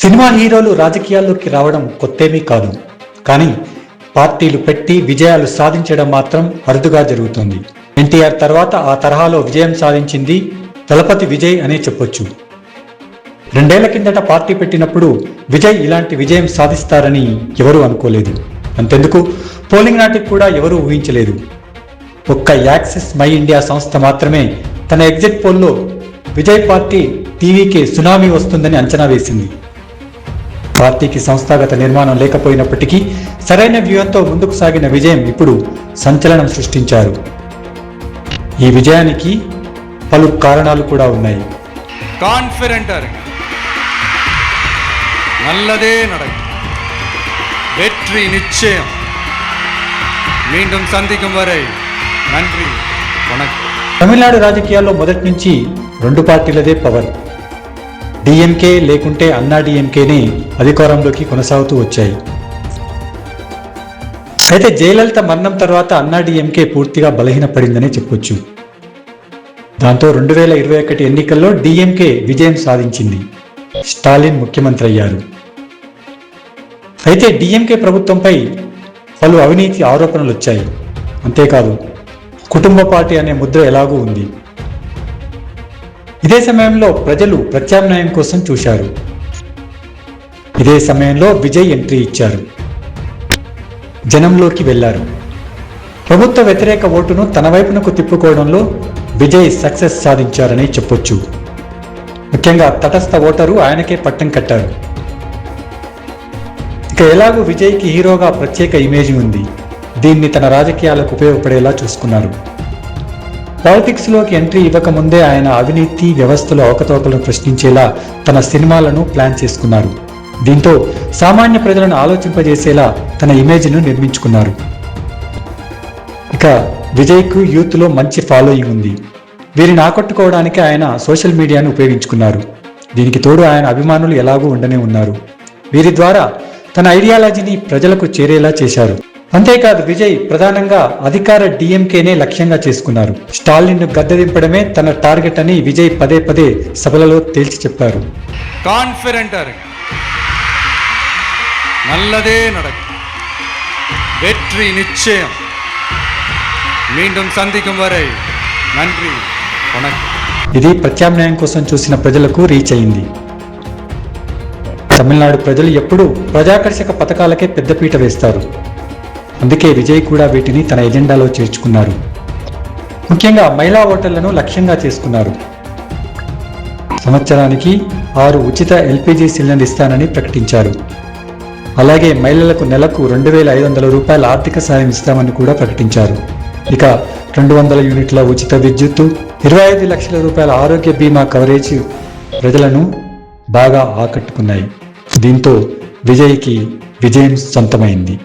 Cinema హీరోలు రాజకీయాల్లోకి రావడం కొత్తేమీ కాదు. కానీ పార్టీలు పెట్టి విజయాలు సాధించడం మాత్రం అరుదుగా జరుగుతుంది. ఎన్టీఆర్ తర్వాత ఆ తరహాలో విజయం సాధించింది దళపతి విజయ్ అనే చెప్పొచ్చు. 2 ఏళ్ల కిందట పార్టీ పెట్టినప్పుడు విజయ్ ఇలాంటి విజయం సాధిస్తారని ఎవరూ అనుకోలేదు. అంతెందుకు పోలింగ్ నాటికి కూడా ఎవరూ ఊహించలేదు. ఒక్క యాక్సిస్ మై ఇండియా సంస్థ మాత్రమే తన ఎగ్జిట్ పోల్లో విజయ్ పార్టీ టీవీకి సునామీ వస్తుందని అంచనా వేసింది. పార్టీకి సంస్థాగత నిర్మాణం లేకపోయినప్పటికీ సరైన వ్యూహంతో ముందుకు సాగిన విజయం ఇప్పుడు సంచలనం సృష్టించారు. ఈ విజయానికి పలు కారణాలు కూడా ఉన్నాయి. கான்ஃபிடென்ட்டாக இருங்க, நல்லதே நடக்கும், வெற்றி நிச்சயம். மீண்டும் சந்திக்கும் வரை நன்றி, வணக்கம். తమిళనాడు రాజకీయాల్లో మొదటి నుంచి 2 పార్టీలదే పవర్. డిఎంకే లేకుంటే అన్నా డిఎంకేనే అధికారంలోకి కొనసాగుతూ వచ్చాయి. అయితే జయలలిత మరణం తర్వాత అన్నా డిఎంకే పూర్తిగా బలహీనపడిందనే చెప్పొచ్చు. దాంతో 2021 ఎన్నికల్లో డిఎంకే విజయం సాధించింది. స్టాలిన్ ముఖ్యమంత్రి అయ్యారు. అయితే డిఎంకే ప్రభుత్వంపై పలు అవినీతి ఆరోపణలు వచ్చాయి. అంతేకాదు కుటుంబ పార్టీ అనే ముద్ర ఎలాగూ ఉంది. ఇదే సమయంలో ప్రజలు ప్రత్యామ్నాయం కోసం చూశారు. ఇదే సమయంలో విజయ్ ఎంట్రీ ఇచ్చారు. జనంలోకి వెళ్లారు. ప్రభుత్వ వ్యతిరేక ఓటును తన వైపునకు తిప్పుకోవడంలో విజయ్ సక్సెస్ సాధించారని చెప్పొచ్చు. ముఖ్యంగా తటస్థ ఓటరు ఆయనకే పట్టం కట్టారు. ఇక ఎలాగూ విజయ్కి హీరోగా ప్రత్యేక ఇమేజ్ ఉంది. దీన్ని తన రాజకీయాలకు ఉపయోగపడేలా చూసుకున్నారు. పాలిటిక్స్లోకి ఎంట్రీ ఇవ్వకముందే ఆయన అవినీతి వ్యవస్థలో అవకతవకలను ప్రశ్నించేలా తన సినిమాలను ప్లాన్ చేసుకున్నారు. దీంతో సామాన్య ప్రజలను ఆలోచింపజేసేలా తన ఇమేజ్ను నిర్మించుకున్నారు. ఇక విజయ్కు యూత్లో మంచి ఫాలోయింగ్ ఉంది. వీరిని ఆకట్టుకోవడానికి ఆయన సోషల్ మీడియాను ఉపయోగించుకున్నారు. దీనికి తోడు ఆయన అభిమానులు ఎలాగూ ఉండనే ఉన్నారు. వీరి ద్వారా తన ఐడియాలజీని ప్రజలకు చేరేలా చేశారు. అంతేకాదు విజయ్ ప్రధానంగా అధికార డిఎంకేనే లక్ష్యంగా చేసుకున్నారు. స్టాలిన్ను గద్దెదింపడమే తన టార్గెట్ అని విజయ్ పదే పదే సభలలో తేల్చి చెప్పారు. கான்ஃபிடென்ட்டாக இருங்க, நல்லதே நடக்கும், வெற்றி நிச்சயம். மீண்டும் சந்திக்கும் வரை நன்றி, வணக்கம். ఇది ప్రత్యామ్నాయం కోసం చూసిన ప్రజలకు రీచ్ అయింది. తమిళనాడు ప్రజలు ఎప్పుడూ ప్రజాకర్షక పథకాలకే పెద్దపీట వేస్తారు. అందుకే విజయ్ కూడా వీటిని తన ఎజెండాలో చేర్చుకున్నారు. ముఖ్యంగా మహిళా ఓటర్లను లక్ష్యంగా చేసుకున్నారు. సంవత్సరానికి 6 ఉచిత ఎల్పిజి సిలిండర్ ఇస్తానని ప్రకటించారు. అలాగే మహిళలకు నెలకు 2,500 రూపాయల ఆర్థిక సాయం ఇస్తామని కూడా ప్రకటించారు. ఇక 200 యూనిట్ల ఉచిత విద్యుత్తు, 25 లక్షల రూపాయల ఆరోగ్య బీమా కవరేజ్ ప్రజలను బాగా ఆకట్టుకున్నాయి. దీంతో విజయ్కి విజయం సొంతమైంది.